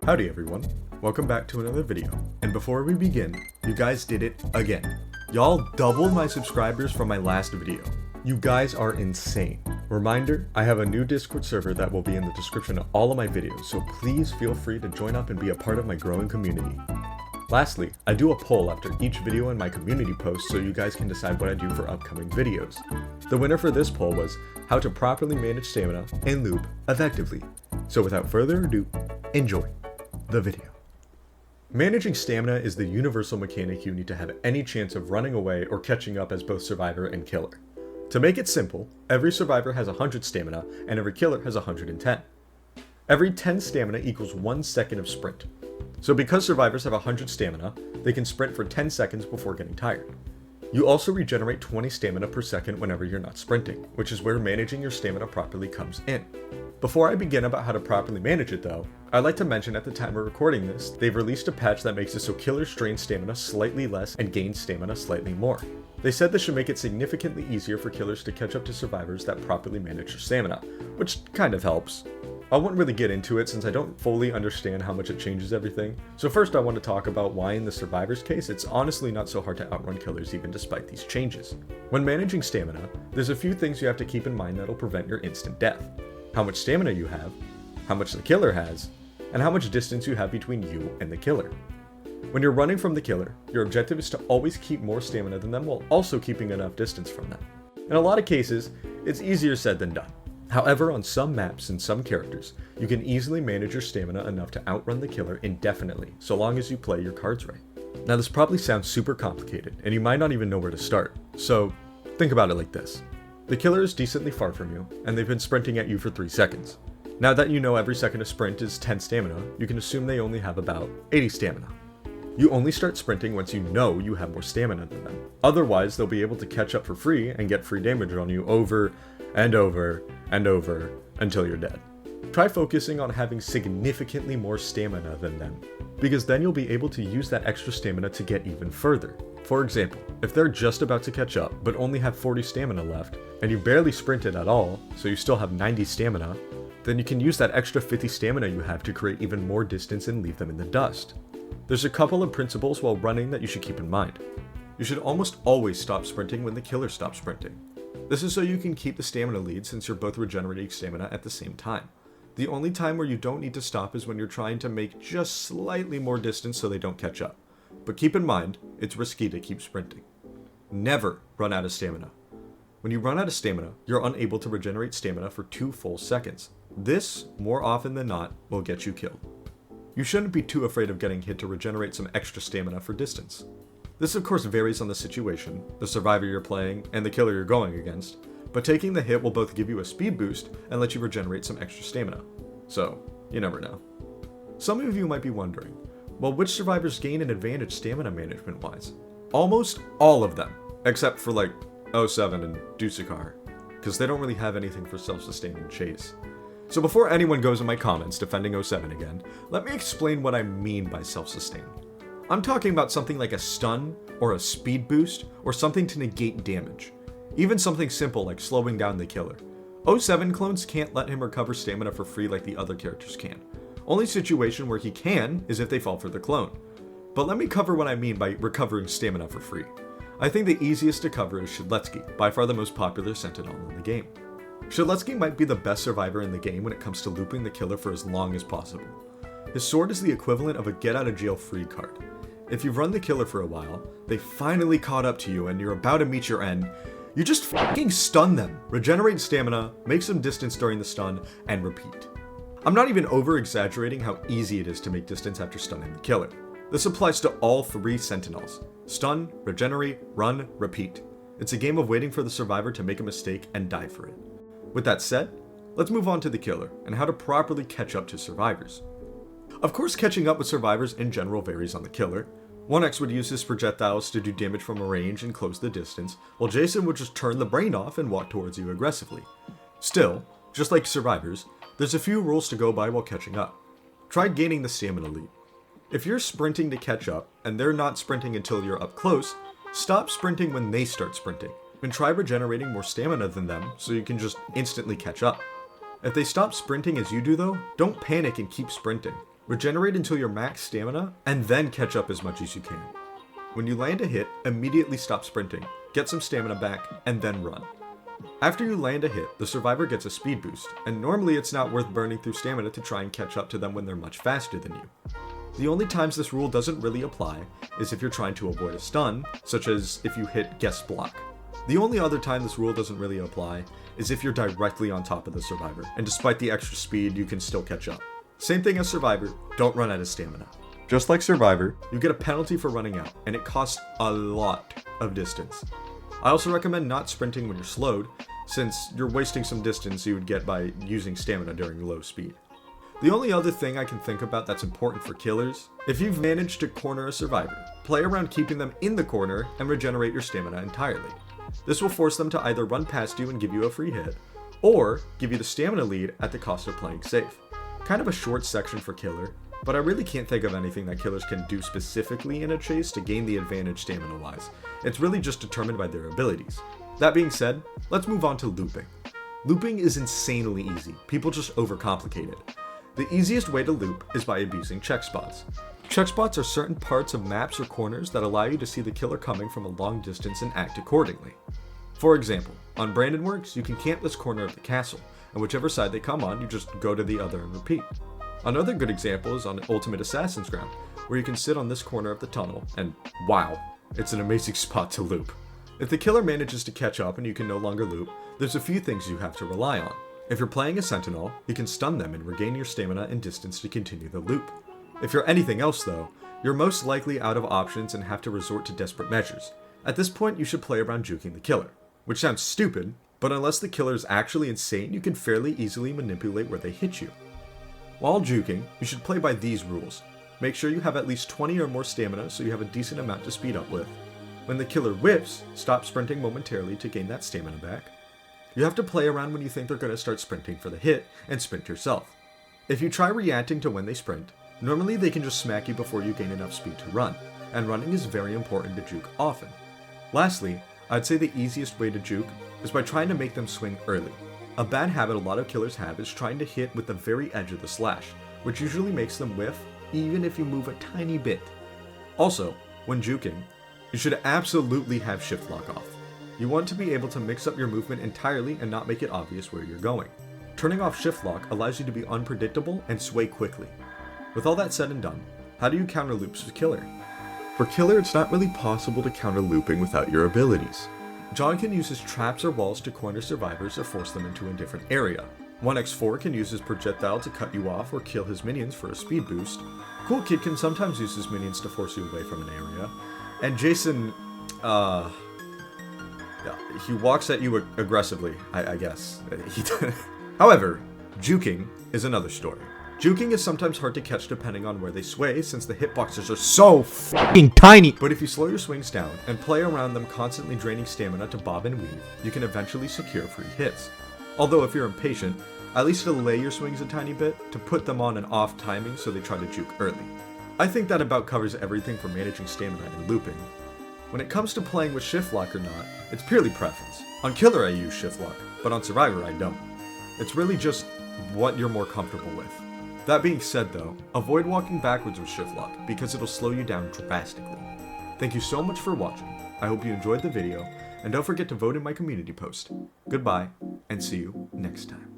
Howdy everyone, welcome back to another video, and before we begin, you guys did it again. Y'all doubled my subscribers from my last video. You guys are insane. Reminder, I have a new Discord server that will be in the description of all of my videos, so please feel free to join up and be a part of my growing community. Lastly, I do a poll after each video in my community post so you guys can decide what I do for upcoming videos. The winner for this poll was how to properly manage stamina and loop effectively. So without further ado, enjoy the video. Managing stamina is the universal mechanic you need to have any chance of running away or catching up as both survivor and killer. To make it simple, every survivor has 100 stamina and every killer has 110. Every 10 stamina equals 1 second of sprint. So because survivors have 100 stamina, they can sprint for 10 seconds before getting tired. You also regenerate 20 stamina per second whenever you're not sprinting, which is where managing your stamina properly comes in. Before I begin about how to properly manage it though, I'd like to mention at the time of recording this, they've released a patch that makes it so killers drain stamina slightly less and gain stamina slightly more. They said this should make it significantly easier for killers to catch up to survivors that properly manage their stamina, which kind of helps. I won't really get into it since I don't fully understand how much it changes everything, so first I want to talk about why in the survivor's case it's honestly not so hard to outrun killers even despite these changes. When managing stamina, there's a few things you have to keep in mind that'll prevent your instant death. How much stamina you have, how much the killer has, and how much distance you have between you and the killer. When you're running from the killer, your objective is to always keep more stamina than them while also keeping enough distance from them. In a lot of cases, it's easier said than done. However, on some maps and some characters, you can easily manage your stamina enough to outrun the killer indefinitely, so long as you play your cards right. Now this probably sounds super complicated, and you might not even know where to start, so think about it like this. The killer is decently far from you, and they've been sprinting at you for 3 seconds. Now that you know every second of sprint is 10 stamina, you can assume they only have about 80 stamina. You only start sprinting once you know you have more stamina than them. Otherwise, they'll be able to catch up for free and get free damage on you over and over and over until you're dead. Try focusing on having significantly more stamina than them, because then you'll be able to use that extra stamina to get even further. For example, if they're just about to catch up but only have 40 stamina left, and you barely sprinted at all, so you still have 90 stamina, then you can use that extra 50 stamina you have to create even more distance and leave them in the dust. There's a couple of principles while running that you should keep in mind. You should almost always stop sprinting when the killer stops sprinting. This is so you can keep the stamina lead since you're both regenerating stamina at the same time. The only time where you don't need to stop is when you're trying to make just slightly more distance so they don't catch up. But keep in mind, it's risky to keep sprinting. Never run out of stamina. When you run out of stamina, you're unable to regenerate stamina for 2 full seconds. This, more often than not, will get you killed. You shouldn't be too afraid of getting hit to regenerate some extra stamina for distance. This of course varies on the situation, the survivor you're playing, and the killer you're going against, but taking the hit will both give you a speed boost and let you regenerate some extra stamina. So, you never know. Some of you might be wondering, well, which survivors gain an advantage stamina management wise? Almost all of them, except for like 07 and Juking, because they don't really have anything for self-sustaining chase. So before anyone goes in my comments defending 07 again, let me explain what I mean by self-sustain. I'm talking about something like a stun, or a speed boost, or something to negate damage. Even something simple like slowing down the killer. 07 clones can't let him recover stamina for free like the other characters can. Only situation where he can is if they fall for the clone. But let me cover what I mean by recovering stamina for free. I think the easiest to cover is Shadletsky, by far the most popular Sentinel in the game. Shadletsky might be the best survivor in the game when it comes to looping the killer for as long as possible. His sword is the equivalent of a get out of jail free card. If you've run the killer for a while, they finally caught up to you and you're about to meet your end, you just fucking stun them, regenerate stamina, make some distance during the stun, and repeat. I'm not even over exaggerating how easy it is to make distance after stunning the killer. This applies to all 3 sentinels. Stun, regenerate, run, repeat. It's a game of waiting for the survivor to make a mistake and die for it. With that said, let's move on to the killer and how to properly catch up to survivors. Of course, catching up with survivors in general varies on the killer. 1X would use his projectiles to do damage from a range and close the distance, while Jason would just turn the brain off and walk towards you aggressively. Still, just like survivors, there's a few rules to go by while catching up. Try gaining the stamina lead. If you're sprinting to catch up, and they're not sprinting until you're up close, stop sprinting when they start sprinting, and try regenerating more stamina than them so you can just instantly catch up. If they stop sprinting as you do though, don't panic and keep sprinting. Regenerate until you're max stamina, and then catch up as much as you can. When you land a hit, immediately stop sprinting, get some stamina back, and then run. After you land a hit, the survivor gets a speed boost, and normally it's not worth burning through stamina to try and catch up to them when they're much faster than you. The only times this rule doesn't really apply is if you're trying to avoid a stun, such as if you hit guest block. The only other time this rule doesn't really apply is if you're directly on top of the survivor, and despite the extra speed, you can still catch up. Same thing as survivor, don't run out of stamina. Just like survivor, you get a penalty for running out, and it costs a lot of distance. I also recommend not sprinting when you're slowed, since you're wasting some distance you would get by using stamina during low speed. The only other thing I can think about that's important for killers, if you've managed to corner a survivor, play around keeping them in the corner and regenerate your stamina entirely. This will force them to either run past you and give you a free hit, or give you the stamina lead at the cost of playing safe. Kind of a short section for killer, but I really can't think of anything that killers can do specifically in a chase to gain the advantage stamina-wise. It's really just determined by their abilities. That being said, let's move on to looping. Looping is insanely easy, people just overcomplicate it. The easiest way to loop is by abusing check spots. Check spots are certain parts of maps or corners that allow you to see the killer coming from a long distance and act accordingly. For example, on Brandon Works, you can camp this corner of the castle, and whichever side they come on, you just go to the other and repeat. Another good example is on Ultimate Assassin's Ground, where you can sit on this corner of the tunnel, and wow, it's an amazing spot to loop. If the killer manages to catch up and you can no longer loop, there's a few things you have to rely on. If you're playing a sentinel, you can stun them and regain your stamina and distance to continue the loop. If you're anything else though, you're most likely out of options and have to resort to desperate measures. At this point, you should play around juking the killer. Which sounds stupid, but unless the killer is actually insane, you can fairly easily manipulate where they hit you. While juking, you should play by these rules. Make sure you have at least 20 or more stamina so you have a decent amount to speed up with. When the killer whips, stop sprinting momentarily to gain that stamina back. You have to play around when you think they're going to start sprinting for the hit, and sprint yourself. If you try reacting to when they sprint, normally they can just smack you before you gain enough speed to run, and running is very important to juke often. Lastly, I'd say the easiest way to juke is by trying to make them swing early. A bad habit a lot of killers have is trying to hit with the very edge of the slash, which usually makes them whiff even if you move a tiny bit. Also, when juking, you should absolutely have shift lock off. You want to be able to mix up your movement entirely and not make it obvious where you're going. Turning off shift lock allows you to be unpredictable and sway quickly. With all that said and done, how do you counter loops with killer? For killer, it's not really possible to counter looping without your abilities. John can use his traps or walls to corner survivors or force them into a different area. 1x4 can use his projectile to cut you off or kill his minions for a speed boost. Cool Kid can sometimes use his minions to force you away from an area. And Jason, he walks at you aggressively, I guess. However, juking is another story. Juking is sometimes hard to catch depending on where they sway, since the hitboxes are so f***ing tiny. But if you slow your swings down and play around them constantly draining stamina to bob and weave, you can eventually secure free hits. Although if you're impatient, at least delay your swings a tiny bit to put them on an off timing so they try to juke early. I think that about covers everything for managing stamina and looping. When it comes to playing with shift lock or not, it's purely preference. On killer I use shift lock, but on survivor I don't. It's really just what you're more comfortable with. That being said though, avoid walking backwards with shift lock because it'll slow you down drastically. Thank you so much for watching. I hope you enjoyed the video, and don't forget to vote in my community post. Goodbye, and see you next time.